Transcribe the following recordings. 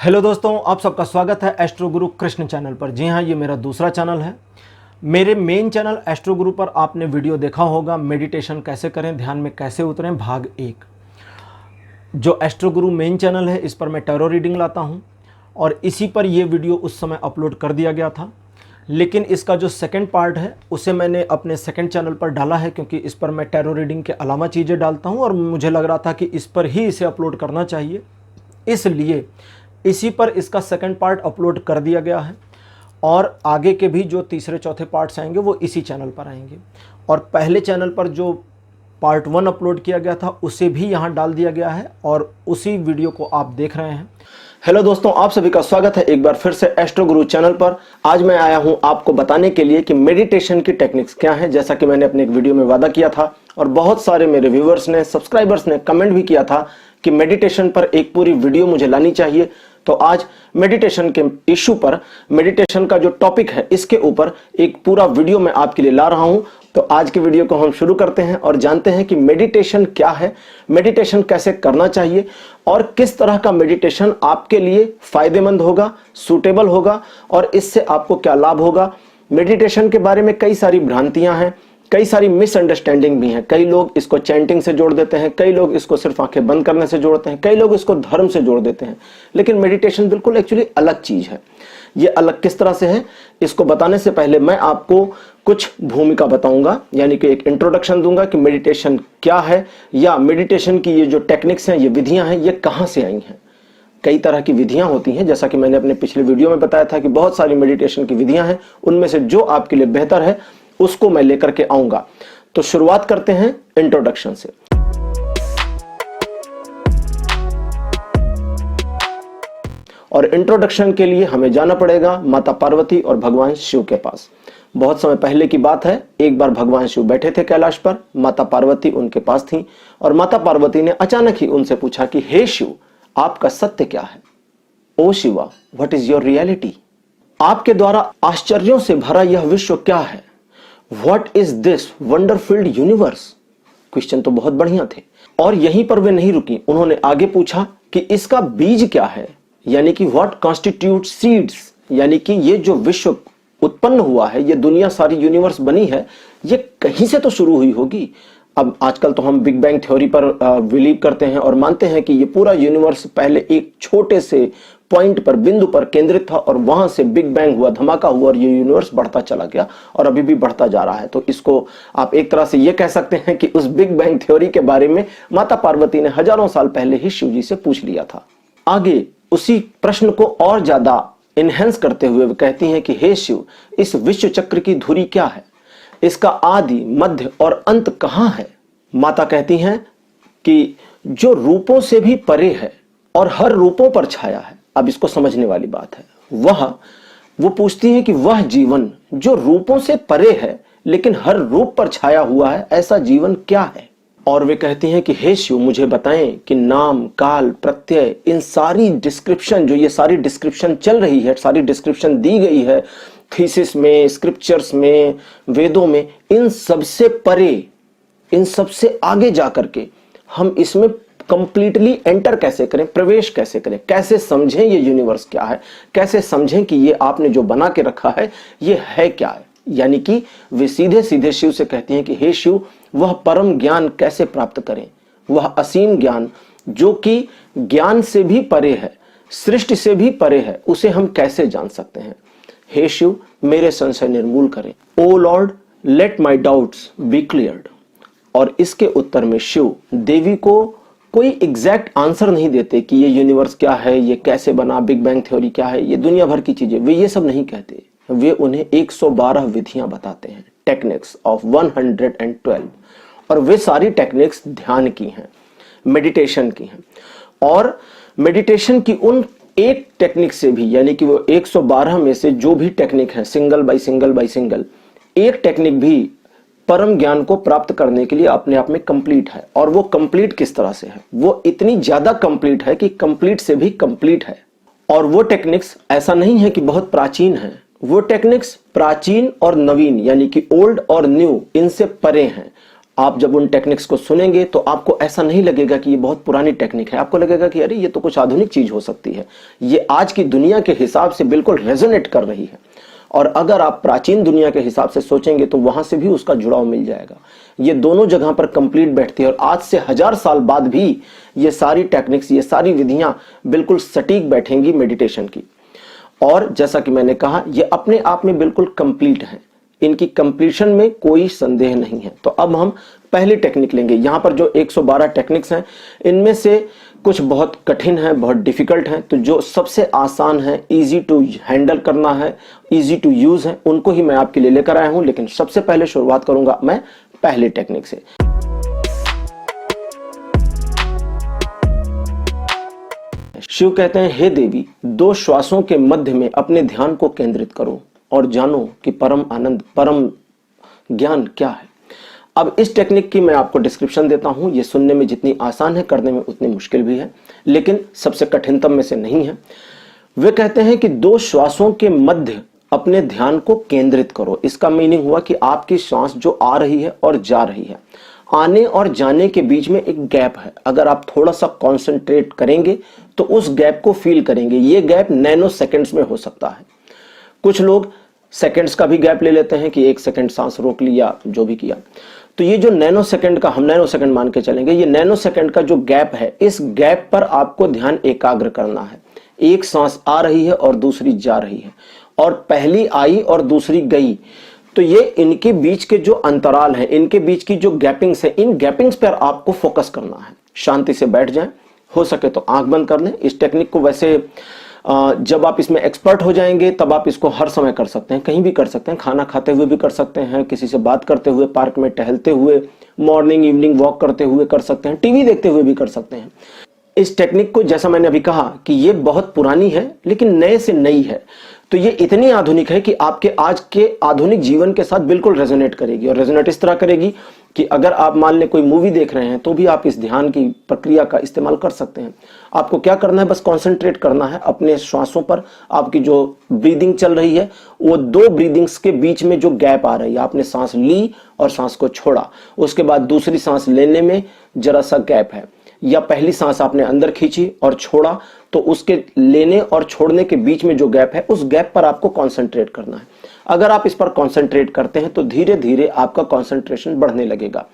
Hello दोस्तों, आप सबका स्वागत है एस्ट्रो गुरु कृष्ण चैनल पर। जी हाँ, ये मेरा दूसरा चैनल है। मेरे मेन चैनल एस्ट्रो गुरु पर आपने वीडियो देखा होगा, मेडिटेशन कैसे करें, ध्यान में कैसे उतरें, भाग 1। जो एस्ट्रो गुरु मेन चैनल है, इस पर मैं टैरो रीडिंग लाता हूँ और इसी पर यह वीडियो उस समय अपलोड कर दिया गया था। लेकिन इसका जो सेकंड पार्ट है उसे मैंने अपने सेकंड चैनल पर डाला है, क्योंकि इस पर मैं टैरो रीडिंग के अलावा चीज़ें डालता हूँ और मुझे लग रहा था कि इस पर ही इसे अपलोड करना चाहिए, इसलिए इसी पर इसका सेकंड पार्ट अपलोड कर दिया गया है। और आगे के भी जो तीसरे चौथे पार्ट्स आएंगे वो इसी चैनल पर आएंगे। और पहले चैनल पर जो पार्ट 1 अपलोड किया गया था उसे भी यहाँ डाल दिया गया है और उसी वीडियो को आप देख रहे हैं। हेलो दोस्तों, आप सभी का स्वागत है एक बार फिर से एस्ट्रो गुरु चैनल पर। आज मैं आया हूँ आपको बताने के लिए कि मेडिटेशन की टेक्निक्स क्या हैं, जैसा कि मैंने अपने एक वीडियो में वादा किया था और बहुत सारे मेरे व्यूअर्स ने, सब्सक्राइबर्स ने कमेंट भी किया था कि मेडिटेशन पर एक पूरी वीडियो मुझे लानी चाहिए। तो आज मेडिटेशन के इश्यू पर, मेडिटेशन का जो टॉपिक है इसके ऊपर एक पूरा वीडियो मैं आपके लिए ला रहा हूं। तो आज के वीडियो को हम शुरू करते हैं और जानते हैं कि मेडिटेशन क्या है, मेडिटेशन कैसे करना चाहिए और किस तरह का मेडिटेशन आपके लिए फायदेमंद होगा, सूटेबल होगा और इससे आपको क्या लाभ होगा। मेडिटेशन के बारे में कई सारी भ्रांतियां हैं, कई सारी मिसअंडरस्टैंडिंग भी हैं। कई लोग इसको चैंटिंग से जोड़ देते हैं, कई लोग इसको सिर्फ आंखें बंद करने से जोड़ते हैं, कई लोग इसको धर्म से जोड़ देते हैं। लेकिन मेडिटेशन बिल्कुल एक्चुअली अलग चीज है। ये अलग किस तरह से है, इसको बताने से पहले मैं आपको कुछ भूमिका बताऊंगा, यानी कि एक इंट्रोडक्शन दूंगा कि मेडिटेशन क्या है, या मेडिटेशन की ये जो टेक्निक्स हैं, ये विधियां हैं, ये कहां से आई हैं। कई तरह की विधियां होती हैं, जैसा कि मैंने अपने पिछले वीडियो में बताया था कि बहुत सारी मेडिटेशन की विधियां हैं, उनमें से जो आपके लिए बेहतर है उसको मैं लेकर के आऊंगा। तो शुरुआत करते हैं इंट्रोडक्शन से। और इंट्रोडक्शन के लिए हमें जाना पड़ेगा माता पार्वती और भगवान शिव के पास। बहुत समय पहले की बात है, एक बार भगवान शिव बैठे थे कैलाश पर, माता पार्वती उनके पास थी और माता पार्वती ने अचानक ही उनसे पूछा कि हे शिव, आपका सत्य क्या है? O Shiva, what is your reality? आपके द्वारा आश्चर्यों से भरा यह विश्व क्या है? What is this wonder-filled universe? Question तो बहुत बढ़िया थे। और यहीं पर वे नहीं रुकी, उन्होंने आगे पूछा कि इसका बीज क्या है, यानी कि what constitutes seeds, यानी कि ये जो विश्व उत्पन्न हुआ है, ये दुनिया सारी यूनिवर्स बनी है, ये कहीं से तो शुरू हुई होगी। अब आजकल तो हम बिग बैंग थ्योरी पर बिलीव करते हैं और मानते हैं कि ये पूरा यूनिवर्स पहले एक छोटे से पॉइंट पर, बिंदु पर केंद्रित था और वहां से बिग बैंग हुआ, धमाका हुआ और ये यूनिवर्स बढ़ता चला गया और अभी भी बढ़ता जा रहा है। तो इसको आप एक तरह से ये कह सकते हैं कि उस बिग बैंग थ्योरी के बारे में माता पार्वती ने हजारों साल पहले ही शिव जी से पूछ लिया था। आगे उसी प्रश्न को और ज्यादा इनहेंस करते हुए वे कहती हैं कि हे शिव, इस विश्व चक्र की धुरी क्या है? इसका आदि, मध्य और अंत कहां है? माता कहती हैं कि जो रूपों से भी परे है और हर रूपों पर छाया है। अब इसको समझने वाली बात है, वो पूछती है कि वह जीवन जो रूपों से परे है लेकिन हर रूप पर छाया हुआ है, ऐसा जीवन क्या है? और वे कहती हैं कि हे शिव, मुझे बताएं कि नाम, काल, प्रत्यय, इन सारी डिस्क्रिप्शन, जो ये सारी डिस्क्रिप्शन चल रही है, सारी डिस्क्रिप्शन दी गई है थीसिस में, स्क्रिप्चर्स में, वेदों में, इन सबसे परे, इन सबसे आगे जाकर के हम इसमें कंप्लीटली एंटर कैसे करें, प्रवेश कैसे करें, कैसे समझें ये यूनिवर्स क्या है, कैसे समझें कि ये आपने जो बना के रखा है ये है क्या है। यानी कि वे सीधे सीधे शिव से कहती हैं कि हे शिव, वह परम ज्ञान कैसे प्राप्त करें, वह असीम ज्ञान जो कि ज्ञान से भी परे है, सृष्टि से भी परे है, उसे हम कैसे जान सकते हैं? हे शिव, मेरे संशय निर्मूल करें। O lord, let my doubts be cleared. और इसके उत्तर में शिव देवी को कोई एग्जैक्ट आंसर नहीं देते कि ये यूनिवर्स क्या है, ये कैसे बना, बिग बैंग थ्योरी क्या है, ये दुनिया भर की चीजें, वे ये सब नहीं कहते। वे उन्हें 112 विधियां बताते हैं, टेक्निक्स ऑफ 112, और वे सारी टेक्निक्स ध्यान की हैं, मेडिटेशन की हैं। और मेडिटेशन की उन एक टेक्निक से भी, यानी कि वो 112 में से जो भी टेक्निक है, सिंगल बाय सिंगल, एक टेक्निक भी परम ज्ञान को प्राप्त करने के लिए अपने आप में कंप्लीट है। और वो कंप्लीट किस तरह से है? वो इतनी ज्यादा कंप्लीट है कि कंप्लीट से भी कंप्लीट है। और वो टेक्निक्स ऐसा नहीं है कि बहुत प्राचीन है, वो टेक्निक्स प्राचीन और नवीन, यानी कि ओल्ड और न्यू, इनसे परे हैं। आप जब उन टेक्निक्स को सुनेंगे तो आपको ऐसा नहीं लगेगा कि ये बहुत पुरानी टेक्निक है, आपको लगेगा कि अरे ये तो कुछ आधुनिक चीज हो सकती है, ये आज की दुनिया के हिसाब से बिल्कुल रेजोनेट कर रही है। और अगर आप प्राचीन दुनिया के हिसाब से सोचेंगे तो वहां से भी उसका जुड़ाव मिल जाएगा। ये दोनों जगह पर कंप्लीट बैठती है और आज से 1000 साल बाद भी ये सारी टेक्निक्स, ये सारी विधियां बिल्कुल सटीक बैठेंगी मेडिटेशन की। और जैसा कि मैंने कहा, ये अपने आप में बिल्कुल कंप्लीट है, इनकी कंप्लीशन में कोई संदेह नहीं है। तो अब हम पहली टेक्निक लेंगे। यहां पर जो 112 टेक्निक्स हैं, इनमें से कुछ बहुत कठिन है, बहुत डिफिकल्ट है, तो जो सबसे आसान है, इजी टू हैंडल करना है, इजी टू यूज है, उनको ही मैं आपके लिए लेकर आया हूं। लेकिन सबसे पहले शुरुआत करूंगा मैं पहली टेक्निक से। शिव कहते हैं, हे देवी, 2 श्वासों के मध्य में अपने ध्यान को केंद्रित करो और जानो कि परम आनंद, परम ज्ञान क्या है। अब इस टेक्निक की मैं आपको डिस्क्रिप्शन देता हूं। ये सुनने में जितनी आसान है, करने में उतनी मुश्किल भी है, लेकिन सबसे कठिनतम में से नहीं है। वे कहते हैं कि 2 श्वासों के मध्य अपने ध्यान को केंद्रित करो। इसका मीनिंग हुआ कि आपकी सांस जो आ रही है और जा रही है, आने और जाने के बीच में एक गैप है। अगर आप थोड़ा सा कॉन्सेंट्रेट करेंगे तो उस गैप को फील करेंगे। ये गैप नैनो सेकेंड्स में हो सकता है। कुछ लोग सेकेंड्स का भी गैप ले लेते हैं कि 1 सेकेंड सांस रोक लिया, जो भी किया। तो ये जो नैनो सेकेंड का, हम नैनो सेकेंड मान के चलेंगे, ये नैनो सेकेंड का जो गैप है, इस गैप पर आपको ध्यान एकाग्र करना है। एक सांस आ रही है और दूसरी जा रही है, और पहली आई और दूसरी गई, तो ये इनके बीच के जो अंतराल है, इनके बीच की जो गैपिंग्स है, इन गैपिंग्स पर आपको फोकस करना है। शांति से बैठ जाएं, हो सके तो आंख बंद कर लें। इस टेक्निक को वैसे जब आप इसमें एक्सपर्ट हो जाएंगे तब आप इसको हर समय कर सकते हैं, कहीं भी कर सकते हैं, खाना खाते हुए भी कर सकते हैं, किसी से बात करते हुए, पार्क में टहलते हुए, मॉर्निंग इवनिंग वॉक करते हुए कर सकते हैं, टीवी देखते हुए भी कर सकते हैं। इस टेक्निक को, जैसा मैंने अभी कहा कि ये बहुत पुरानी है लेकिन नए से नई है, तो ये इतनी आधुनिक है कि आपके आज के आधुनिक जीवन के साथ बिल्कुल रेजोनेट करेगी। और रेजोनेट इस तरह करेगी कि अगर आप मान लें कोई मूवी देख रहे हैं तो भी आप इस ध्यान की प्रक्रिया का इस्तेमाल कर सकते हैं। आपको क्या करना है, बस कंसंट्रेट करना है अपने श्वासों पर। आपकी जो ब्रीदिंग चल रही है, वो 2 ब्रीदिंग्स के बीच में जो गैप आ रही है, आपने सांस ली और सांस को छोड़ा, उसके बाद दूसरी सांस लेने में जरा सा गैप है, या पहली सांस आपने अंदर खींची और छोड़ा, तो उसके लेने और छोड़ने के बीच में जो गैप है, उस गैप पर आपको कंसंट्रेट करना है। अगर आप इस पर कंसंट्रेट करते हैं तो धीरे धीरे आपका कंसंट्रेशन बढ़ने लगेगा।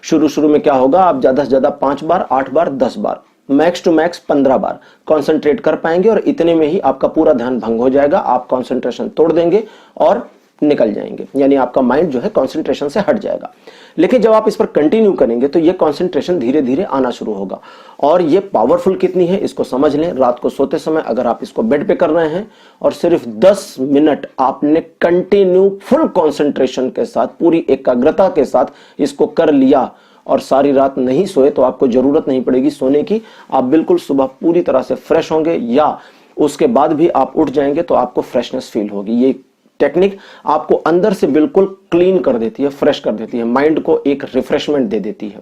शुरू में क्या होगा, आप ज्यादा से ज्यादा 5 बार, 8 बार, 10 बार, मैक्स टू मैक्स 15 बार कंसंट्रेट कर पाएंगे, और इतने में ही आपका पूरा ध्यान भंग हो जाएगा। आप कंसंट्रेशन तोड़ देंगे और निकल जाएंगे, यानी आपका माइंड जो है कंसंट्रेशन से हट जाएगा। लेकिन जब आप इस पर कंटिन्यू करेंगे तो ये कंसंट्रेशन धीरे धीरे आना शुरू होगा। और ये पावरफुल कितनी है इसको समझ लें। रात को सोते समय अगर आप इसको बेड पे कर रहे हैं और सिर्फ 10 मिनट आपने कंटिन्यू फुल कंसंट्रेशन के साथ, पूरी एकाग्रता के साथ इसको कर लिया और सारी रात नहीं सोए, तो आपको जरूरत नहीं पड़ेगी सोने की। आप बिल्कुल सुबह पूरी तरह से फ्रेश होंगे, या उसके बाद भी आप उठ जाएंगे तो आपको फ्रेशनेस फील होगी। ये टेक्निक आपको अंदर से बिल्कुल क्लीन कर देती है, फ्रेश कर देती है, माइंड को एक रिफ्रेशमेंट दे देती है।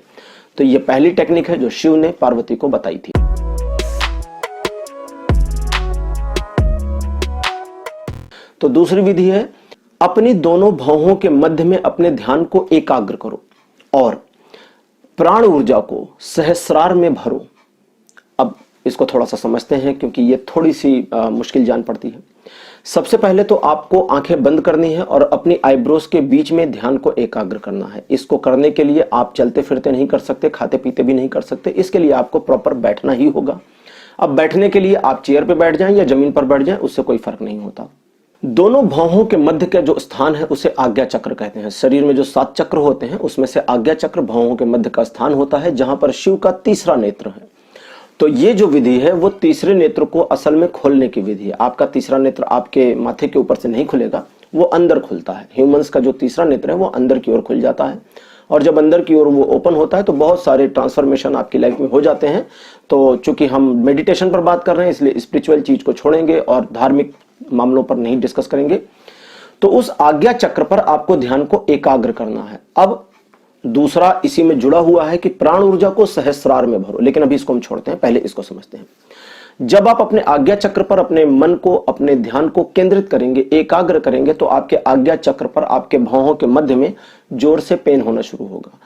तो ये पहली टेक्निक है जो शिव ने पार्वती को बताई थी। तो दूसरी विधि है, अपनी दोनों भौहों के मध्य में अपने ध्यान को एकाग्र करो और प्राण ऊर्जा को सहस्रार में भरो। अब इसको थोड़ा सा समझते हैं क्योंकि ये थोड़ी सी मुश्किल जान पड़ती है। सबसे पहले तो आपको आंखें बंद करनी है और अपनी आईब्रोज के बीच में ध्यान को एकाग्र करना है। इसको करने के लिए आप चलते फिरते नहीं कर सकते, खाते पीते भी नहीं कर सकते, इसके लिए आपको प्रॉपर बैठना ही होगा। अब बैठने के लिए आप चेयर पे बैठ जाएं या जमीन पर बैठ जाएं, उससे कोई फर्क नहीं होता। दोनों भौहों के मध्य का जो स्थान है उसे आज्ञा चक्र कहते हैं। शरीर में जो 7 चक्र होते हैं उसमें से आज्ञा चक्र भौहों के मध्य का स्थान होता है, जहां पर शिव का तीसरा नेत्र है। तो ये जो विधि है वो तीसरे नेत्र को असल में खोलने की विधि है। आपका तीसरा नेत्र आपके माथे के ऊपर से नहीं खुलेगा, वो अंदर खुलता है। ह्यूमंस का जो तीसरा नेत्र है वो अंदर की ओर खुल जाता है, और जब अंदर की ओर वो ओपन होता है तो बहुत सारे ट्रांसफॉर्मेशन आपकी लाइफ में हो जाते हैं। तो चूंकि हम मेडिटेशन पर बात कर रहे हैं, इसलिए स्पिरिचुअल चीज को छोड़ेंगे और धार्मिक मामलों पर नहीं डिस्कस करेंगे। तो उस आज्ञा चक्र पर आपको ध्यान को एकाग्र करना है। अब दूसरा इसी में जुड़ा हुआ है कि प्राण ऊर्जा को सहस्रार में भरो, लेकिन अभी इसको हम छोड़ते हैं, पहले इसको समझते हैं। जब आप अपने आज्ञा चक्र पर अपने मन को, अपने ध्यान को केंद्रित करेंगे, एकाग्र करेंगे, तो आपके आज्ञा चक्र पर, आपके भौहों के मध्य में जोर से पेन होना शुरू होगा।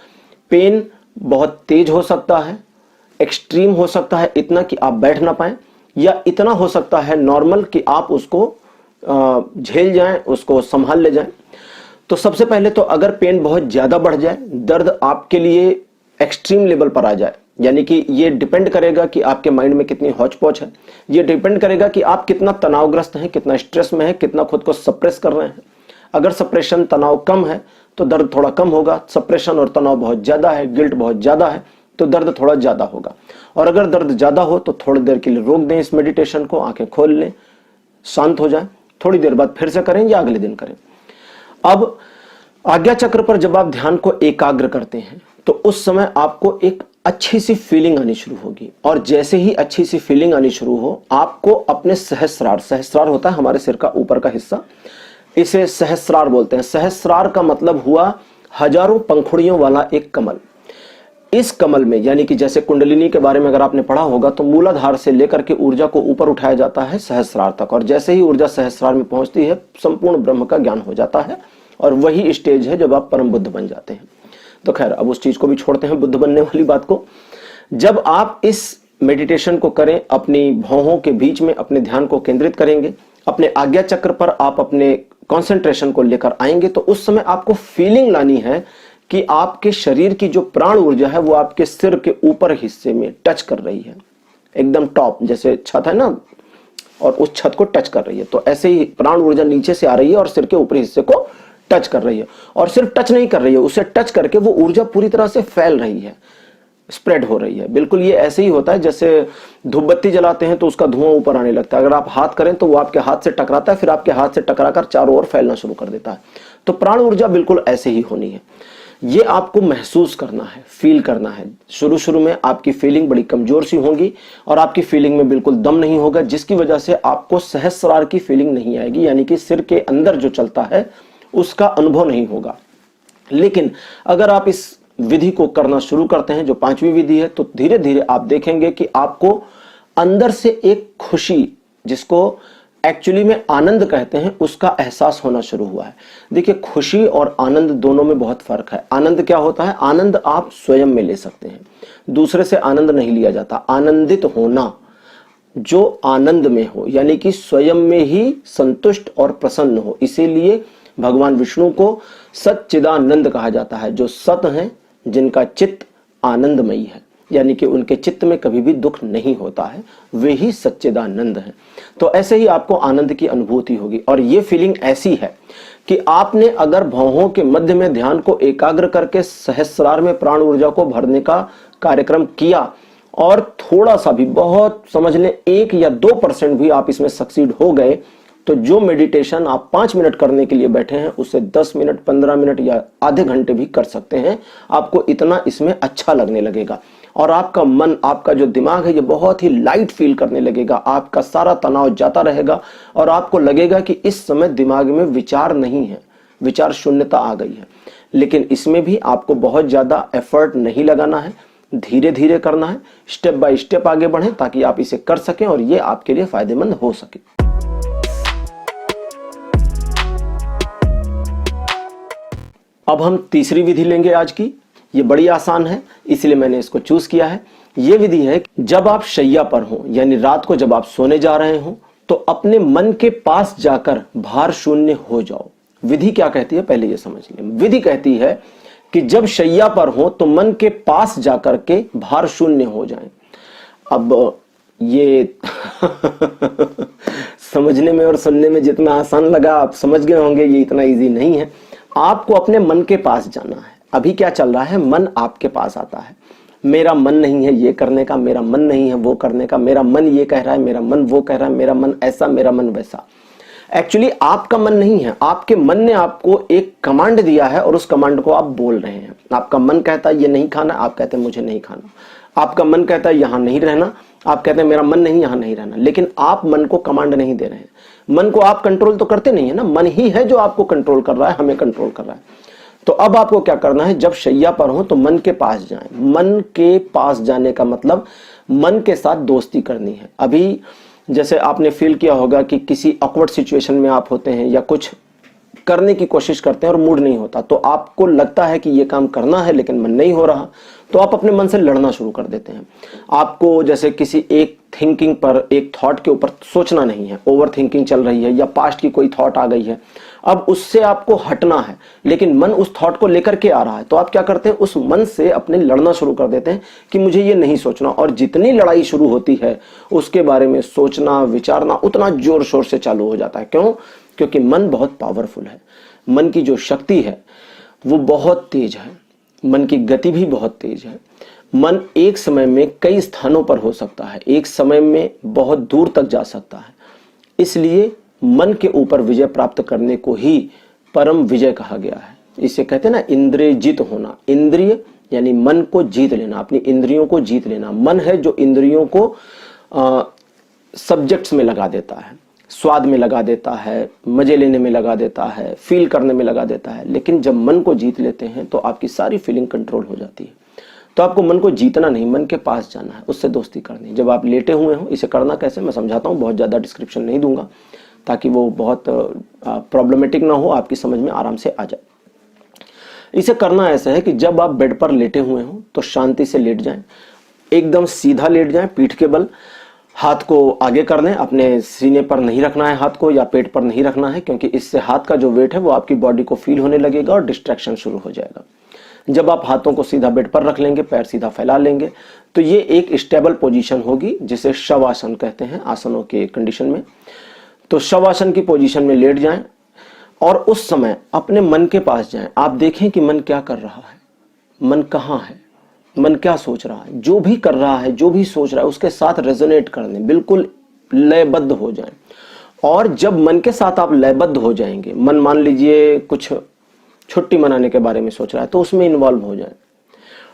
पेन बहुत तेज हो सकता है, एक्सट्रीम हो सकता है इतना कि आप बैठ ना पाए, या इतना हो सकता है नॉर्मल कि आप उसको झेल जाएं, उसको संभाल ले जाएं। तो सबसे पहले तो अगर पेन बहुत ज्यादा बढ़ जाए, दर्द आपके लिए एक्सट्रीम लेवल पर आ जाए, यानी कि ये डिपेंड करेगा कि आपके माइंड में कितनी हौच पौच है, ये डिपेंड करेगा कि आप कितना तनावग्रस्त हैं, कितना स्ट्रेस में है, कितना खुद को सप्रेस कर रहे हैं। अगर सप्रेशन तनाव कम है तो दर्द थोड़ा कम होगा, सप्रेशन और तनाव बहुत ज्यादा है, गिल्ट बहुत ज्यादा है तो दर्द थोड़ा ज्यादा होगा। और अगर दर्द ज्यादा हो तो थोड़ी देर के लिए रोक दें इस मेडिटेशन को, आंखें खोल लें, शांत हो जाएं, थोड़ी देर बाद फिर से करें या अगले दिन करें। अब आज्ञा चक्र पर जब आप ध्यान को एकाग्र करते हैं तो उस समय आपको एक अच्छी सी फीलिंग आनी शुरू होगी, और जैसे ही अच्छी सी फीलिंग आनी शुरू हो, आपको अपने सहस्रार, सहस्रार होता है हमारे सिर का ऊपर का हिस्सा, इसे सहस्रार बोलते हैं। सहस्रार का मतलब हुआ हजारों पंखुड़ियों वाला एक कमल। इस कमल में, यानी कि जैसे कुंडलिनी के बारे में अगर आपने पढ़ा होगा तो मूलाधार से लेकर के ऊर्जा को ऊपर उठाया जाता है सहस्रार तक, और जैसे ही ऊर्जा सहस्रार में पहुंचती है संपूर्ण ब्रह्म का ज्ञान हो जाता है, और वही स्टेज है जब आप परम बुद्ध बन जाते हैं। तो खैर अब उस चीज को भी छोड़ते हैं, बुद्ध बनने वाली बात को। जब आप इस मेडिटेशन को करें, अपनी भौहों के बीच में अपने ध्यान को केंद्रित करेंगे, अपने आज्ञा चक्र पर आप अपने कंसंट्रेशन को लेकर आएंगे, तो उस समय आपको फीलिंग लानी है कि आपके शरीर की जो प्राण ऊर्जा है वो आपके सिर के ऊपर हिस्से में टच कर रही है, एकदम टॉप, जैसे छत है ना, और उस छत को टच कर रही है। तो ऐसे ही प्राण ऊर्जा नीचे से आ रही है और सिर के ऊपरी हिस्से को टच कर रही है, और सिर्फ टच नहीं कर रही है, उसे टच करके वो ऊर्जा पूरी तरह से फैल रही है, स्प्रेड हो रही है। बिल्कुल ये ऐसे ही होता है जैसे धूप बत्ती जलाते हैं तो उसका धुआं ऊपर आने लगता है, अगर आप हाथ करें तो वो आपके हाथ से टकराता है, फिर आपके हाथ से टकराकर चारों ओर फैलना शुरू कर देता है। तो प्राण ऊर्जा बिल्कुल ऐसे ही होनी है, ये आपको महसूस करना है, फील करना है। शुरू शुरू में आपकी फीलिंग बड़ी कमजोर सी होगी और आपकी फीलिंग में बिल्कुल दम नहीं होगा, जिसकी वजह से आपको सहस्रार की फीलिंग नहीं आएगी, यानी कि सिर के अंदर जो चलता है उसका अनुभव नहीं होगा। लेकिन अगर आप इस विधि को करना शुरू करते हैं, जो 5वीं विधि है, तो धीरे धीरे आप देखेंगे कि आपको अंदर से एक खुशी, जिसको एक्चुअली में आनंद कहते हैं, उसका एहसास होना शुरू हुआ है। देखिए, खुशी और आनंद दोनों में बहुत फर्क है। आनंद क्या होता है? आनंद आप स्वयं में ले सकते हैं, दूसरे से आनंद नहीं लिया जाता। आनंदित होना, जो आनंद में हो, यानी कि स्वयं में ही संतुष्ट और प्रसन्न हो, इसीलिए भगवान विष्णु को सच्चिदानंद कहा जाता है। जो सत हैं, जिनका चित्त आनंदमयी है, यानी कि उनके चित्त में कभी भी दुख नहीं होता है, वे ही सच्चिदानंद हैं। तो ऐसे ही आपको आनंद की अनुभूति होगी, और ये फीलिंग ऐसी है कि आपने अगर भौहों के मध्य में ध्यान को एकाग्र करके सहस्रार में प्राण ऊर्जा को भरने का कार्यक्रम किया, और थोड़ा सा भी, बहुत समझ लें 1 या 2% भी आप इसमें सक्सीड हो गए, तो जो मेडिटेशन आप 5 मिनट करने के लिए बैठे हैं उसे 10 मिनट, 15 मिनट या आधे घंटे भी कर सकते हैं। आपको इतना इसमें अच्छा लगने लगेगा, और आपका मन, आपका जो दिमाग है, ये बहुत ही लाइट फील करने लगेगा। आपका सारा तनाव जाता रहेगा और आपको लगेगा कि इस समय दिमाग में विचार नहीं है, विचार शून्यता आ गई है। लेकिन इसमें भी आपको बहुत ज्यादा एफर्ट नहीं लगाना है, धीरे धीरे करना है, स्टेप बाय स्टेप आगे बढ़ें, ताकि आप इसे कर सकें और ये आपके लिए फायदेमंद हो सके। अब हम तीसरी विधि लेंगे आज की। ये बड़ी आसान है, इसलिए मैंने इसको चूज किया है। ये विधि है, जब आप शैया पर हो, यानी रात को जब आप सोने जा रहे हो, तो अपने मन के पास जाकर भार शून्य हो जाओ। विधि क्या कहती है, पहले ये समझ लें। विधि कहती है कि जब शैया पर हो तो मन के पास जाकर के भार शून्य हो जाएं। अब ये समझने में और सुनने में जितना आसान लगा, आप समझ गए होंगे ये इतना इजी नहीं है। आपको अपने मन के पास जाना है। अभी क्या चल रहा है, मन आपके पास आता है, मेरा मन नहीं है ये करने का, मेरा मन नहीं है वो करने का, मेरा मन ये कह रहा है, मेरा मन वो कह रहा है, मेरा मन ऐसा, मेरा मन वैसा। एक्चुअली आपका मन नहीं है, आपके मन ने आपको एक कमांड दिया है और उस कमांड को आप बोल रहे हैं। आपका मन कहता है ये नहीं खाना, आप कहते हैं मुझे नहीं खाना। आपका मन कहता है यहां नहीं रहना, आप कहते हैं मेरा मन नहीं यहां नहीं रहना। लेकिन आप मन को कमांड नहीं दे रहे हैं, मन को आप कंट्रोल तो करते नहीं है ना, मन ही है जो आपको कंट्रोल कर रहा है, हमें कंट्रोल कर रहा है। तो अब आपको क्या करना है, जब शैया पर हो तो मन के पास जाएं। मन के पास जाने का मतलब मन के साथ दोस्ती करनी है। अभी जैसे आपने फील किया होगा कि किसी ऑकवर्ड सिचुएशन में आप होते हैं, या कुछ करने की कोशिश करते हैं और मूड नहीं होता, तो आपको लगता है कि ये काम करना है लेकिन मन नहीं हो रहा, तो आप अपने मन से लड़ना शुरू कर देते हैं। आपको जैसे किसी एक थिंकिंग पर, एक थॉट के ऊपर सोचना नहीं है, ओवर थिंकिंग चल रही है या पास्ट की कोई थॉट आ गई है, अब उससे आपको हटना है लेकिन मन उस थॉट को लेकर के आ रहा है, तो आप क्या करते हैं, उस मन से अपने लड़ना शुरू कर देते हैं कि मुझे ये नहीं सोचना। और जितनी लड़ाई शुरू होती है उसके बारे में सोचना विचारना उतना जोर शोर से चालू हो जाता है। क्यों? क्योंकि मन बहुत पावरफुल है, मन की जो शक्ति है वो बहुत तेज है, मन की गति भी बहुत तेज है। मन एक समय में कई स्थानों पर हो सकता है, एक समय में बहुत दूर तक जा सकता है। इसलिए मन के ऊपर विजय प्राप्त करने को ही परम विजय कहा गया है। इसे कहते हैं ना इंद्रिय जित होना। इंद्रिय यानी मन को जीत लेना, अपनी इंद्रियों को जीत लेना। मन है जो इंद्रियों को सब्जेक्ट्स में लगा देता है, स्वाद में लगा देता है, मजे लेने में लगा देता है, फील करने में लगा देता है। लेकिन जब मन को जीत लेते हैं तो आपकी सारी फीलिंग कंट्रोल हो जाती है। तो आपको मन को जीतना नहीं, मन के पास जाना है, उससे दोस्ती करनी है। जब आप लेटे हुए हो, इसे करना कैसे मैं समझाता हूँ, बहुत ज़्यादा डिस्क्रिप्शन नहीं दूंगा ताकि वो बहुत प्रॉब्लमेटिक ना हो, आपकी समझ में आराम से आ जाए। इसे करना ऐसा है कि जब आप बेड पर लेटे हुए हो तो शांति से लेट जाएं, एकदम सीधा लेट जाएं, पीठ के बल, हाथ को आगे कर दें, अपने सीने पर नहीं रखना है हाथ को, या पेट पर नहीं रखना है, क्योंकि इससे हाथ का जो वेट है वो आपकी बॉडी को फील होने लगेगा और डिस्ट्रैक्शन शुरू हो जाएगा। जब आप हाथों को सीधा बेड पर रख लेंगे, पैर सीधा फैला लेंगे, तो ये एक स्टेबल पोजीशन होगी जिसे शवासन कहते हैं आसनों के कंडीशन में। तो शवासन की पोजीशन में लेट जाएं और उस समय अपने मन के पास जाएं। आप देखें कि मन क्या कर रहा है, मन कहाँ है, मन क्या सोच रहा है। जो भी कर रहा है, जो भी सोच रहा है, उसके साथ रेजोनेट कर दें, बिल्कुल लयबद्ध हो जाएं। और जब मन के साथ आप लयबद्ध हो जाएंगे, मन मान लीजिए कुछ छुट्टी मनाने के बारे में सोच रहा है तो उसमें इन्वॉल्व हो जाएं,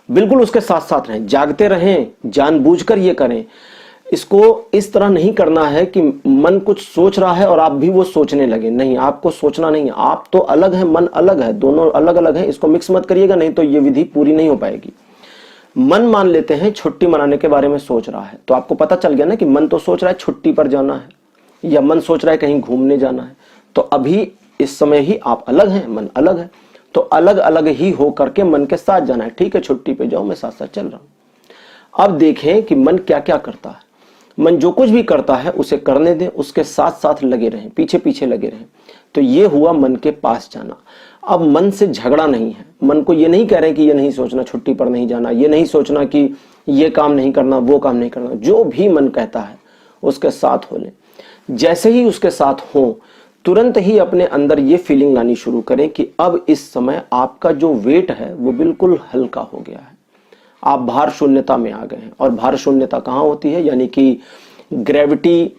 बिल्कुल उसके साथ साथ रहें, जागते रहें, जानबूझकर ये करें। इसको इस तरह नहीं करना है कि मन कुछ सोच रहा है और आप भी वो सोचने लगे, नहीं, आपको सोचना नहीं है। आप तो अलग है, मन अलग है, दोनों अलग अलग है, इसको मिक्स मत करिएगा, नहीं तो ये विधि पूरी नहीं हो पाएगी। मन मान लेते हैं छुट्टी मनाने के बारे में सोच रहा है, तो आपको पता चल गया ना कि मन तो सोच रहा है छुट्टी पर जाना है, या मन सोच रहा है कहीं घूमने जाना है। तो अभी इस समय ही आप अलग हैं, मन अलग है, तो अलग अलग ही हो करके मन के साथ जाना है। ठीक है, छुट्टी पे जाओ, मैं साथ साथ चल रहा हूं। अब देखें कि मन क्या क्या करता है। मन जो कुछ भी करता है उसे करने दें, उसके साथ साथ लगे रहें, पीछे पीछे लगे रहें। तो ये हुआ मन के पास जाना। अब मन से झगड़ा नहीं है, मन को ये नहीं कह रहे कि ये नहीं सोचना, छुट्टी पर नहीं जाना, ये नहीं सोचना कि ये काम नहीं करना, वो काम नहीं करना। जो भी मन कहता है उसके साथ हो लें। जैसे ही उसके साथ हो, तुरंत ही अपने अंदर ये फीलिंग लानी शुरू करें कि अब इस समय आपका जो वेट है वो बिल्कुल हल्का हो गया है, आप भार शून्यता में आ गए हैं। और भार शून्यता कहाँ होती है, यानी कि ग्रेविटी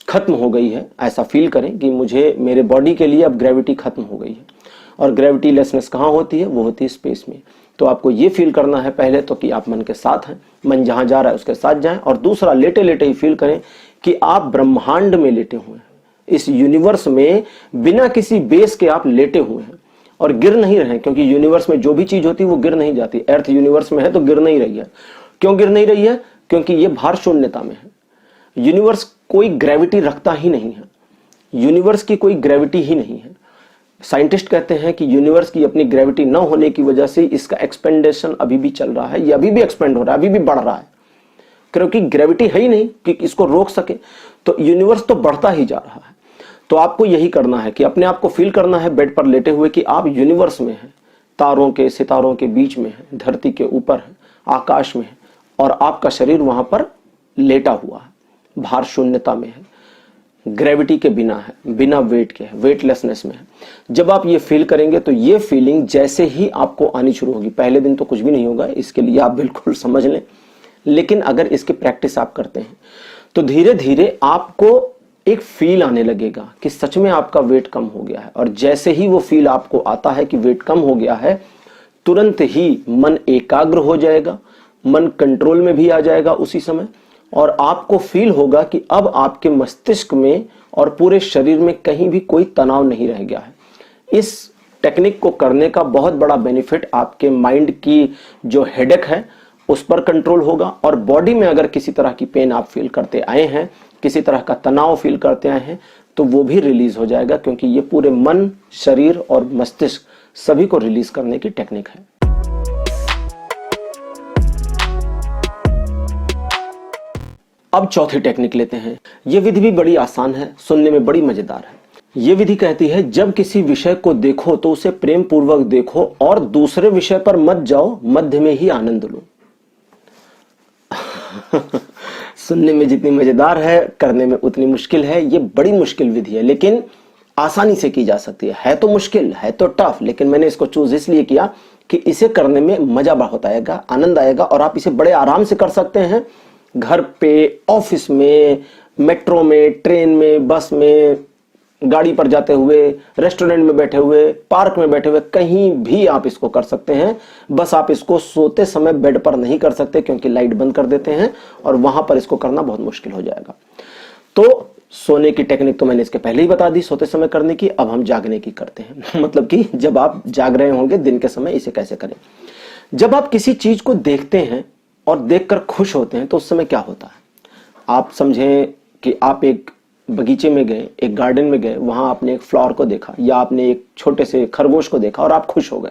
खत्म हो गई है। ऐसा फील करें कि मुझे, मेरे बॉडी के लिए अब ग्रेविटी खत्म हो गई है। और ग्रेविटी लेसनेस कहाँ होती है, वो होती है स्पेस में। तो आपको ये फील करना है पहले तो कि आप मन के साथ हैं, मन जहां जा रहा है उसके साथ जाएं। और दूसरा, लेटे लेटे ही फील करें कि आप ब्रह्मांड में लेटे हुए हैं, इस यूनिवर्स में बिना किसी बेस के आप लेटे हुए हैं और गिर नहीं रहे, क्योंकि यूनिवर्स में जो भी चीज होती है वो गिर नहीं जाती। अर्थ यूनिवर्स में है तो गिर नहीं रही है। क्यों गिर नहीं रही है? क्योंकि ये भार शून्यता में है। यूनिवर्स कोई ग्रेविटी रखता ही नहीं है, यूनिवर्स की कोई ग्रेविटी ही नहीं है। साइंटिस्ट कहते हैं कि यूनिवर्स की अपनी ग्रेविटी न होने की वजह से इसका एक्सपेंडेशन अभी भी चल रहा है, ये अभी भी एक्सपेंड हो रहा है, अभी भी बढ़ रहा है, क्योंकि ग्रेविटी है ही नहीं कि इसको रोक सके। तो यूनिवर्स तो बढ़ता ही जा रहा है। तो आपको यही करना है कि अपने आप को फील करना है बेड पर लेटे हुए कि आप यूनिवर्स में हैं, तारों के सितारों के बीच में है, धरती के ऊपर है, आकाश में है, और आपका शरीर वहां पर लेटा हुआ है, भार शून्यता में है, ग्रेविटी के बिना है, बिना वेट के है, वेटलेसनेस में है। जब आप ये फील करेंगे तो ये फीलिंग जैसे ही आपको आनी शुरू होगी, पहले दिन तो कुछ भी नहीं होगा, इसके लिए आप बिल्कुल समझ लें, लेकिन अगर इसकी प्रैक्टिस आप करते हैं तो धीरे धीरे आपको एक फील आने लगेगा कि सच में आपका वेट कम हो गया है। और जैसे ही वो फील आपको आता है कि वेट कम हो गया है, तुरंत ही मन एकाग्र हो जाएगा, मन कंट्रोल में भी आ जाएगा उसी समय, और आपको फील होगा कि अब आपके मस्तिष्क में और पूरे शरीर में कहीं भी कोई तनाव नहीं रह गया है। इस टेक्निक को करने का बहुत बड़ा बेनिफिट आपके माइंड की जो हेडेक है उस पर कंट्रोल होगा। और बॉडी में अगर किसी तरह की पेन आप फील करते आए हैं, किसी तरह का तनाव फील करते आए हैं, तो वो भी रिलीज हो जाएगा, क्योंकि ये पूरे मन, शरीर और मस्तिष्क सभी को रिलीज करने की टेक्निक है। अब चौथी टेक्निक लेते हैं। यह विधि भी बड़ी आसान है, सुनने में बड़ी मजेदार है। यह विधि कहती है, जब किसी विषय को देखो तो उसे प्रेम पूर्वक देखो और दूसरे विषय पर मत जाओ, मध्य में ही आनंद लो। सुनने में जितनी मजेदार है, करने में उतनी मुश्किल है। ये बड़ी मुश्किल विधि है, लेकिन आसानी से की जा सकती है तो मुश्किल है, तो टफ, लेकिन मैंने इसको चूज इसलिए किया कि इसे करने में मजा बहुत आएगा, आनंद आएगा, और आप इसे बड़े आराम से कर सकते हैं। घर पे, ऑफिस में, मेट्रो में, ट्रेन में, बस में, गाड़ी पर जाते हुए, रेस्टोरेंट में बैठे हुए, पार्क में बैठे हुए, कहीं भी आप इसको कर सकते हैं। बस आप इसको सोते समय बेड पर नहीं कर सकते, क्योंकि लाइट बंद कर देते हैं और वहां पर इसको करना बहुत मुश्किल हो जाएगा। तो सोने की टेक्निक तो मैंने इसके पहले ही बता दी, सोते समय करने की। अब हम जागने की करते हैं। मतलब कि जब आप जाग रहे होंगे दिन के समय, इसे कैसे करें। जब आप किसी चीज को देखते हैं और देखकर खुश होते हैं तो उस समय क्या होता है। आप समझें कि आप एक बगीचे में गए, एक गार्डन में गए, वहां आपने एक फ्लावर को देखा या आपने एक छोटे से खरगोश को देखा और आप खुश हो गए।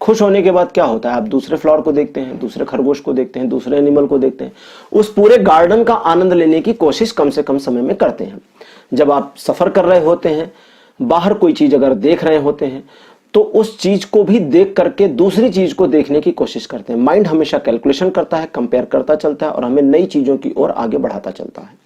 खुश होने के बाद क्या होता है, आप दूसरे फ्लावर को देखते हैं, दूसरे खरगोश को देखते हैं, दूसरे एनिमल को देखते हैं। उस पूरे गार्डन का आनंद लेने की कोशिश कम से कम समय में करते हैं। जब आप सफर कर रहे होते हैं, बाहर कोई चीज अगर देख रहे होते हैं, तो उस चीज को भी देख करके दूसरी चीज को देखने की कोशिश करते हैं। माइंड हमेशा कैलकुलेशन करता है, कंपेयर करता चलता है और हमें नई चीजों की ओर आगे बढ़ाता चलता है।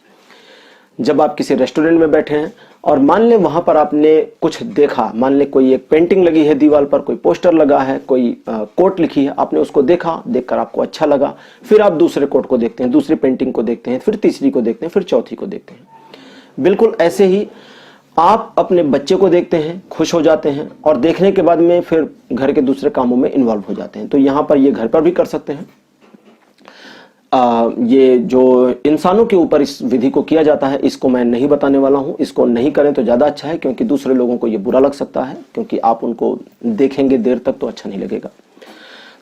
जब आप किसी रेस्टोरेंट में बैठे हैं और मान लें वहां पर आपने कुछ देखा, मान लें कोई एक पेंटिंग लगी है दीवार पर, कोई पोस्टर लगा है, कोई कोट लिखी है, आपने उसको देखा, देखकर आपको अच्छा लगा। फिर आप दूसरे कोट को देखते हैं, दूसरी पेंटिंग को देखते हैं, फिर तीसरी को देखते हैं, फिर चौथी को देखते हैं। बिल्कुल ऐसे ही आप अपने बच्चे को देखते हैं, खुश हो जाते हैं और देखने के बाद में फिर घर के दूसरे कामों में इन्वॉल्व हो जाते हैं। तो यहां पर ये घर पर भी कर सकते हैं। ये जो इंसानों के ऊपर इस विधि को किया जाता है, इसको मैं नहीं बताने वाला हूं। इसको नहीं करें तो ज्यादा अच्छा है, क्योंकि दूसरे लोगों को ये बुरा लग सकता है, क्योंकि आप उनको देखेंगे देर तक तो अच्छा नहीं लगेगा।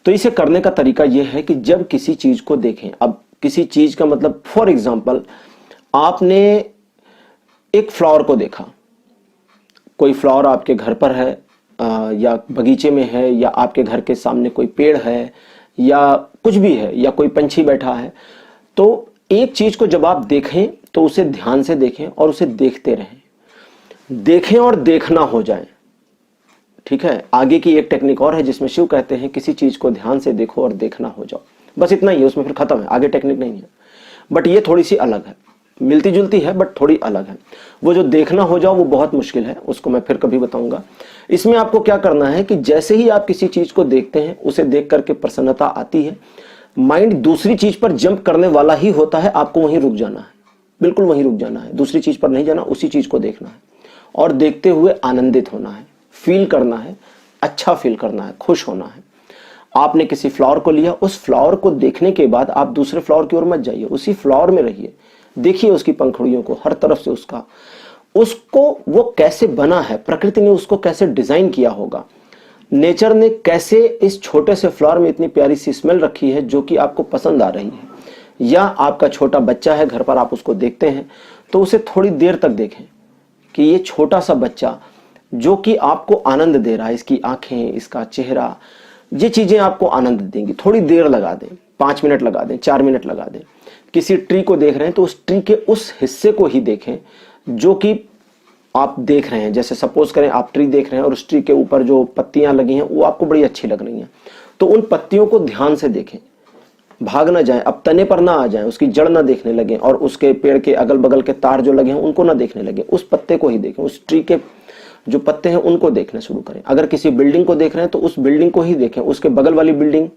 तो इसे करने का तरीका यह है कि जब किसी चीज को देखें, अब किसी चीज का मतलब फॉर एग्जाम्पल आपने एक फ्लावर को देखा, कोई फ्लावर आपके घर पर है या बगीचे में है या आपके घर के सामने कोई पेड़ है या कुछ भी है या कोई पंछी बैठा है। तो एक चीज को जब आप देखें तो उसे ध्यान से देखें और उसे देखते रहें, देखें और देखना हो जाए। ठीक है। आगे की एक टेक्निक और है जिसमें शिव कहते हैं किसी चीज को ध्यान से देखो और देखना हो जाओ। बस इतना ही है, उसमें फिर खत्म है, आगे टेक्निक नहीं है। बट ये थोड़ी सी अलग है, मिलती जुलती है बट थोड़ी अलग है। वो जो देखना हो जाओ वो बहुत मुश्किल है, उसको मैं फिर कभी बताऊंगा। इसमें आपको क्या करना है कि जैसे ही आप किसी चीज को देखते हैं, उसे देख करके प्रसन्नता आती है, माइंड दूसरी चीज पर जंप करने वाला ही होता है, आपको वहीं रुक जाना है, बिल्कुल वहीं रुक जाना है, दूसरी चीज पर नहीं जाना, उसी चीज को देखना है और देखते हुए आनंदित होना है, फील करना है, अच्छा फील करना है, खुश होना है। आपने किसी फ्लावर को लिया, उस फ्लावर को देखने के बाद आप दूसरे फ्लावर की ओर मत जाइए, उसी फ्लावर में रहिए, देखिए उसकी पंखुड़ियों को, हर तरफ से उसको वो कैसे बना है, प्रकृति ने उसको कैसे डिजाइन किया होगा, नेचर ने कैसे इस छोटे से फ्लावर में इतनी प्यारी सी स्मेल रखी है जो कि आपको पसंद आ रही है। या आपका छोटा बच्चा है घर पर, आप उसको देखते हैं तो उसे थोड़ी देर तक देखें कि ये छोटा सा बच्चा जो कि आपको आनंद दे रहा है, इसकी आंखें, इसका चेहरा, ये चीजें आपको आनंद देंगी। थोड़ी देर लगा दें, 5 मिनट लगा दें, 4 मिनट लगा दें। किसी ट्री को देख रहे हैं तो उस ट्री के उस हिस्से को ही देखें जो कि आप देख रहे हैं। जैसे सपोज करें आप ट्री देख रहे हैं और उस ट्री के ऊपर जो पत्तियां लगी हैं वो आपको बड़ी अच्छी लग रही हैं, तो उन पत्तियों को ध्यान से देखें, भाग ना जाएं, अब तने पर ना आ जाएं, उसकी जड़ ना देखने लगे और उसके पेड़ के अगल बगल के तार जो लगे हैं उनको ना देखने लगे, उस पत्ते को ही देखें, उस ट्री के जो पत्ते हैं उनको देखने शुरू करें। अगर किसी बिल्डिंग को देख रहे हैं तो उस बिल्डिंग को ही देखें, उसके बगल वाली बिल्डिंग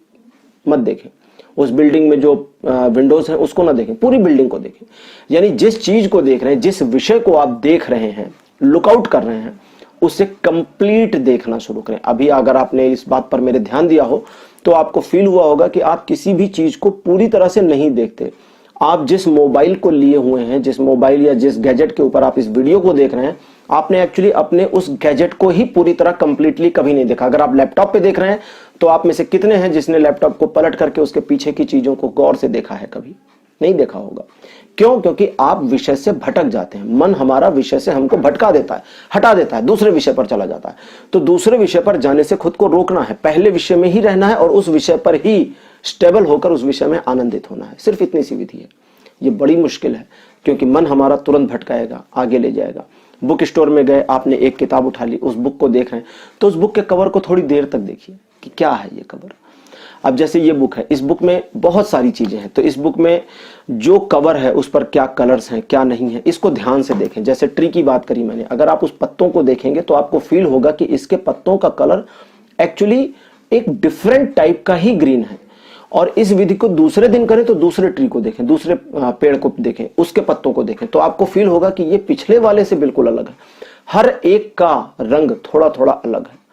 मत देखें, उस बिल्डिंग में जो विंडोज हैं उसको ना देखें, पूरी बिल्डिंग को देखें। यानी जिस चीज को देख रहे हैं, जिस विषय को आप देख रहे हैं, लुकआउट कर रहे हैं, उसे कंप्लीट देखना शुरू करें। अभी अगर आपने इस बात पर मेरे ध्यान दिया हो तो आपको फील हुआ होगा कि आप किसी भी चीज को पूरी तरह से नहीं देखते। आप जिस मोबाइल को लिए हुए हैं, जिस मोबाइल या जिस गैजेट के ऊपर आप इस वीडियो को देख रहे हैं, आपने एक्चुअली अपने उस गैजेट को ही पूरी तरह कंप्लीटली कभी नहीं देखा। अगर आप लैपटॉप पे देख रहे हैं तो आप में से कितने हैं जिसने लैपटॉप को पलट करके उसके पीछे की चीजों को गौर से देखा है कभी? नहीं देखा होगा। क्यों? क्योंकि आप विषय से भटक जाते हैं। मन हमारा विषय से हमको भटका देता है, हटा देता है, दूसरे विषय पर चला जाता है। तो दूसरे विषय पर जाने से खुद को रोकना है, पहले विषय में ही रहना है और उस विषय पर ही स्टेबल होकर उस विषय में आनंदित होना है। सिर्फ इतनी सी विधि है। ये बड़ी मुश्किल है क्योंकि मन हमारा तुरंत भटकाएगा, आगे ले जाएगा। बुक स्टोर में गए, आपने एक किताब उठा ली, उस बुक को देख रहे हैं, तो उस बुक के कवर को थोड़ी देर तक देखिए कि क्या है ये कवर। अब जैसे ये बुक है, इस बुक में बहुत सारी चीजें हैं, तो इस बुक में जो कवर है उस पर क्या कलर्स हैं, क्या नहीं है, इसको ध्यान से देखें। जैसे ट्री की बात करी मैंने, अगर आप उस पत्तों को देखेंगे तो आपको फील होगा कि इसके पत्तों का कलर एक्चुअली एक डिफरेंट टाइप का ही ग्रीन है। और इस विधि को दूसरे दिन करें तो दूसरे ट्री को देखें, दूसरे पेड़ को देखें, उसके पत्तों को देखें, तो आपको फील होगा कि ये पिछले वाले से बिल्कुल अलग है। हर एक का रंग थोड़ा थोड़ा अलग है।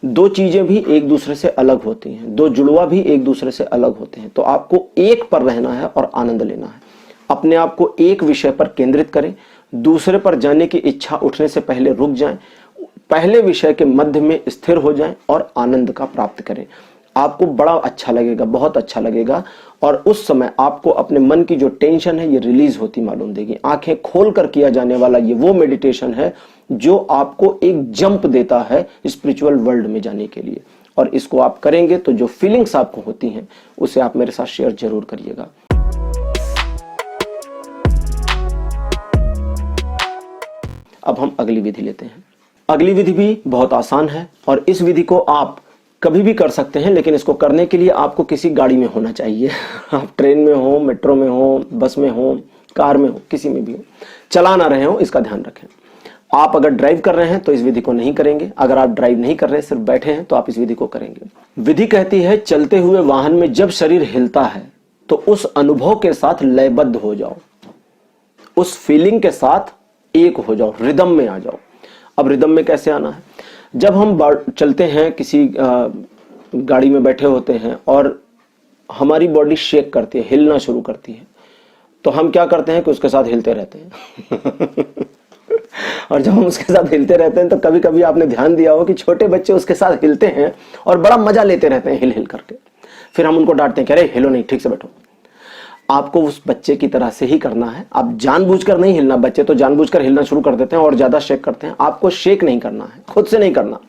दो चीजें भी एक दूसरे से अलग होती हैं, दो जुड़वा भी एक दूसरे से अलग होते हैं। तो आपको एक पर रहना है और आनंद लेना है। अपने आप को एक विषय पर केंद्रित करें, दूसरे पर जाने की इच्छा उठने से पहले रुक जाएं, पहले विषय के मध्य में स्थिर हो जाएं और आनंद का प्राप्त करें। आपको बड़ा अच्छा लगेगा, बहुत अच्छा लगेगा। और उस समय आपको अपने मन की जो टेंशन है ये रिलीज होती मालूम देगी। आंखें खोलकर किया जाने वाला ये वो मेडिटेशन है जो आपको एक जंप देता है स्पिरिचुअल वर्ल्ड में जाने के लिए। और इसको आप करेंगे तो जो फीलिंग्स आपको होती हैं उसे आप मेरे साथ शेयर जरूर करिएगा। अब हम अगली विधि लेते हैं। अगली विधि भी बहुत आसान है और इस विधि को आप कभी भी कर सकते हैं, लेकिन इसको करने के लिए आपको किसी गाड़ी में होना चाहिए। आप ट्रेन में हो, मेट्रो में हो, बस में हो, कार में हो, किसी में भी हो, चला ना रहे हो, इसका ध्यान रखें। आप अगर ड्राइव कर रहे हैं तो इस विधि को नहीं करेंगे। अगर आप ड्राइव नहीं कर रहे, सिर्फ बैठे हैं, तो आप इस विधि को करेंगे। विधि कहती है, चलते हुए वाहन में जब शरीर हिलता है तो उस अनुभव के साथ लयबद्ध हो जाओ, उस फीलिंग के साथ एक हो जाओ, रिदम में आ जाओ। अब रिदम में कैसे आना है? जब हम चलते हैं, किसी गाड़ी में बैठे होते हैं और हमारी बॉडी शेक करती है, हिलना शुरू करती है, तो हम क्या करते हैं कि उसके साथ हिलते रहते हैं। और जब हम उसके साथ हिलते रहते हैं तो कभी कभी आपने ध्यान दिया हो कि छोटे बच्चे उसके साथ हिलते हैं और बड़ा मजा लेते रहते हैं हिल हिल करके। फिर हम उनको डांटते हैं कि अरे हिलो नहीं, ठीक से बैठो। आपको उस बच्चे की तरह से ही करना है। आप जानबूझकर नहीं हिलना। बच्चे तो जानबूझकर हिलना शुरू कर देते हैं और ज्यादा शेक करते हैं। आपको शेक नहीं करना है, खुद से नहीं करना।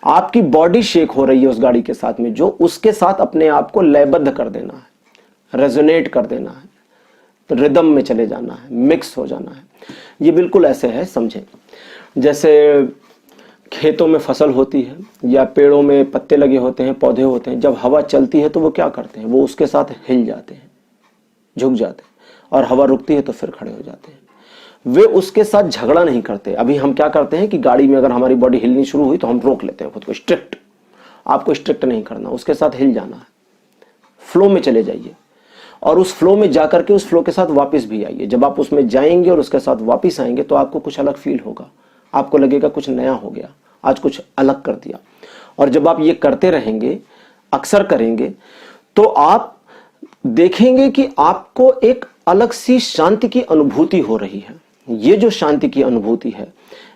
आपकी बॉडी शेक हो रही है उस गाड़ी के साथ में, जो उसके साथ अपने आप को लयबद्ध कर देना है, रेजोनेट कर देना है, तो रिदम में चले जाना है, मिक्स हो जाना है। ये बिल्कुल ऐसे है, समझें, जैसे खेतों में फसल होती है या पेड़ों में पत्ते लगे होते हैं, पौधे होते हैं। जब हवा चलती है तो वो क्या करते हैं? वो उसके साथ हिल जाते हैं, झुक जाते हैं, और हवा रुकती है तो फिर खड़े हो जाते हैं। वे उसके साथ झगड़ा नहीं करते। अभी हम क्या करते हैं कि गाड़ी में अगर हमारी बॉडी हिलनी शुरू हुई तो हम रोक लेते हैं खुद को, स्ट्रिक्ट। आपको स्ट्रिक्ट नहीं करना, उसके साथ हिल जाना है, फ्लो में चले जाइए और उस फ्लो में जाकर के उस फ्लो के साथ वापस भी आइए। जब आप उसमें जाएंगे और उसके साथ वापस आएंगे तो आपको कुछ अलग फील होगा, आपको लगेगा कुछ नया हो गया, आज कुछ अलग कर दिया। और जब आप ये करते रहेंगे, अक्सर करेंगे, तो आप देखेंगे कि आपको एक अलग सी शांति की अनुभूति हो रही है। ये जो शांति की अनुभूति है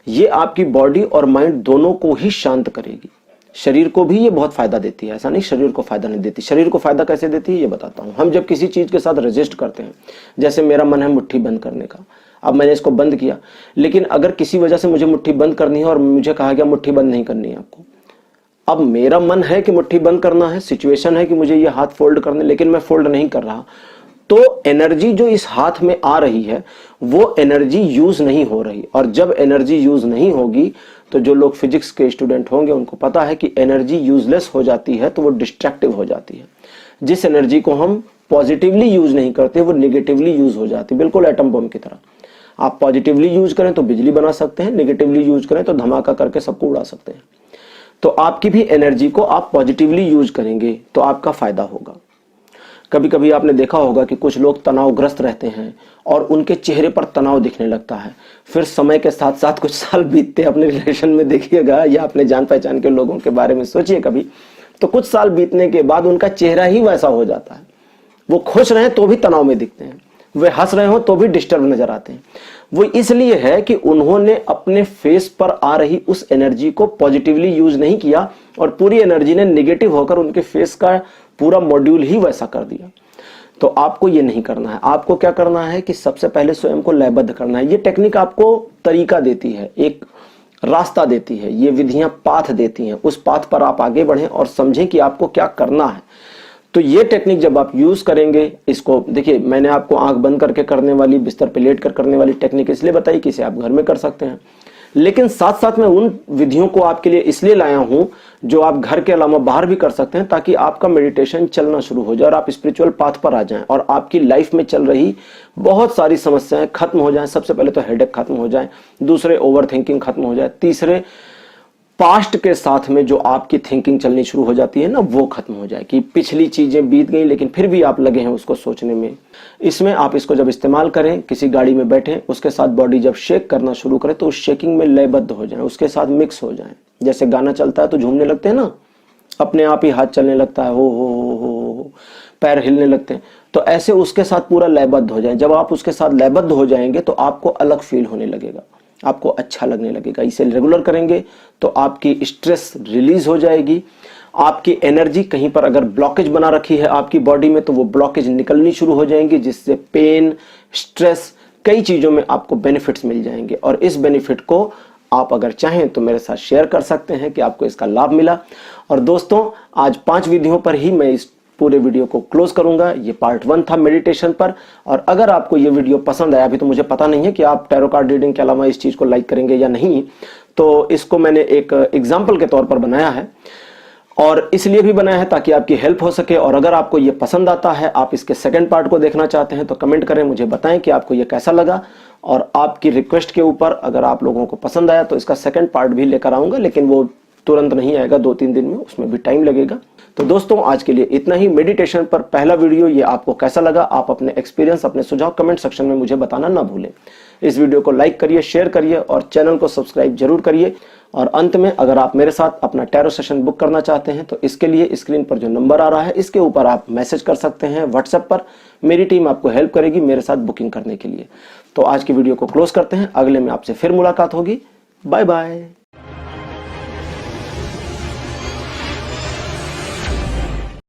ये आपकी बॉडी और माइंड दोनों को ही शांत करेगी। शरीर को भी ये बहुत फायदा देती है, ऐसा नहीं शरीर को फायदा नहीं देती। शरीर को फायदा कैसे देती है ये बताता हूं। हम जब किसी चीज के साथ रजिस्ट करते हैं, जैसे मेरा मन है मुट्ठी बंद करने का, अब मैंने इसको बंद किया, लेकिन अगर किसी वजह से मुझे मुट्ठी बंद करनी है और मुझे कहा गया मुट्ठी बंद नहीं करनी है आपको, अब मेरा मन है कि मुट्ठी बंद करना है, सिचुएशन है कि मुझे ये हाथ फोल्ड करने, लेकिन मैं फोल्ड नहीं कर रहा, तो एनर्जी जो इस हाथ में आ रही है वो एनर्जी यूज नहीं हो रही। और जब एनर्जी यूज नहीं होगी तो जो लोग फिजिक्स के स्टूडेंट होंगे उनको पता है कि एनर्जी यूजलेस हो जाती है तो वो डिस्ट्रक्टिव हो जाती है। जिस एनर्जी को हम पॉजिटिवली यूज नहीं करते वो निगेटिवली यूज हो जाती है, बिल्कुल एटम बम की तरह। आप पॉजिटिवली यूज करें तो बिजली बना सकते हैं, निगेटिवली यूज करें तो धमाका करके सबको उड़ा सकते हैं। तो आपकी भी एनर्जी को आप पॉजिटिवली यूज करेंगे तो आपका फायदा होगा। कभी कभी आपने देखा होगा कि कुछ लोग तनावग्रस्त रहते हैं और उनके चेहरे पर तनाव दिखने लगता है। फिर समय के साथ साथ कुछ साल बीतते, अपने रिलेशन में देखिएगा या अपने जान पहचान के लोगों के बारे में सोचिए कभी, तो कुछ साल बीतने के बाद उनका चेहरा ही वैसा हो जाता है। वो खुश रहे तो भी तनाव में दिखते हैं, वे हंस रहे हो तो भी डिस्टर्ब नजर आते हैं। वो इसलिए है कि उन्होंने अपने फेस पर आ रही उस एनर्जी को पॉजिटिवली यूज नहीं किया और पूरी एनर्जी ने निगेटिव होकर उनके फेस का पूरा मॉड्यूल ही वैसा कर दिया। तो आपको ये नहीं करना है। आपको क्या करना है कि सबसे पहले स्वयं को लयबद्ध करना है। ये टेक्निक आपको तरीका देती है, एक रास्ता देती है, ये विधियां पाथ देती हैं। उस पाथ पर आप आगे बढ़ें और समझें कि आपको क्या करना है। तो ये टेक्निक जब आप यूज करेंगे, इसको देखिए, मैंने आपको आंख बंद करके करने वाली, बिस्तर पे लेट कर करने वाली टेक्निक इसलिए बताई कि इसे आप घर में कर सकते हैं, लेकिन साथ साथ मैं उन विधियों को आपके लिए इसलिए लाया हूं जो आप घर के अलावा बाहर भी कर सकते हैं, ताकि आपका मेडिटेशन चलना शुरू हो जाए और आप स्पिरिचुअल पाथ पर आ जाएं और आपकी लाइफ में चल रही बहुत सारी समस्याएं खत्म हो जाएं। सबसे पहले तो हेडेक खत्म हो जाए, दूसरे ओवर थिंकिंग खत्म हो जाए, तीसरे पास्ट के साथ में जो आपकी थिंकिंग चलनी शुरू हो जाती है ना, वो खत्म हो जाए कि पिछली चीजें बीत गई लेकिन फिर भी आप लगे हैं उसको सोचने में। इसमें आप इसको जब इस्तेमाल करें, किसी गाड़ी में बैठे, उसके साथ बॉडी जब शेक करना शुरू करें तो उस शेकिंग में लयबद्ध हो जाए, उसके साथ मिक्स हो जाए। जैसे गाना चलता है तो झूमने लगते हैं ना, अपने आप ही हाथ चलने लगता है, हो, पैर हिलने लगते हैं, तो ऐसे उसके साथ पूरा लयबद्ध हो जाए। जब आप उसके साथ लयबद्ध हो जाएंगे तो आपको अलग फील होने लगेगा, आपको अच्छा लगने लगेगा। इसे रेगुलर करेंगे तो आपकी स्ट्रेस रिलीज हो जाएगी, आपकी एनर्जी, कहीं पर अगर ब्लॉकेज बना रखी है आपकी बॉडी में तो वो ब्लॉकेज निकलनी शुरू हो जाएंगी, जिससे पेन, स्ट्रेस, कई चीजों में आपको बेनिफिट्स मिल जाएंगे। और इस बेनिफिट को आप अगर चाहें तो मेरे साथ शेयर कर सकते हैं कि आपको इसका लाभ मिला। और दोस्तों, आज 5 विधियों पर ही मैं इस पूरे वीडियो को क्लोज करूंगा। ये पार्ट 1 था मेडिटेशन पर। और अगर आपको ये वीडियो पसंद आया, अभी तो मुझे पता नहीं है कि आप टैरो कार्ड रीडिंग के अलावा इस चीज को लाइक करेंगे या नहीं, तो इसको मैंने एक एग्जाम्पल के तौर पर बनाया है और इसलिए भी बनाया है ताकि आपकी हेल्प हो सके। और अगर आपको ये पसंद आता है, आप इसके सेकंड पार्ट को देखना चाहते हैं, तो कमेंट करें, मुझे बताएं कि आपको ये कैसा लगा। और आपकी रिक्वेस्ट के ऊपर अगर आप लोगों को पसंद आया तो इसका सेकंड पार्ट भी लेकर आऊंगा, लेकिन वो तुरंत नहीं आएगा, 2-3 दिन में, उसमें भी टाइम लगेगा। तो दोस्तों, आज के लिए इतना ही। मेडिटेशन पर पहला वीडियो ये आपको कैसा लगा, आप अपने एक्सपीरियंस, अपने सुझाव कमेंट सेक्शन में मुझे बताना ना भूलें। इस वीडियो को लाइक करिए, शेयर करिए और चैनल को सब्सक्राइब जरूर करिए। और अंत में, अगर आप मेरे साथ अपना टैरो सेशन बुक करना चाहते हैं तो इसके लिए स्क्रीन पर जो नंबर आ रहा है, इसके ऊपर आप मैसेज कर सकते हैं व्हाट्सएप पर। मेरी टीम आपको हेल्प करेगी मेरे साथ बुकिंग करने के लिए। तो आज की वीडियो को क्लोज करते हैं, अगले में आपसे फिर मुलाकात होगी। Bye bye.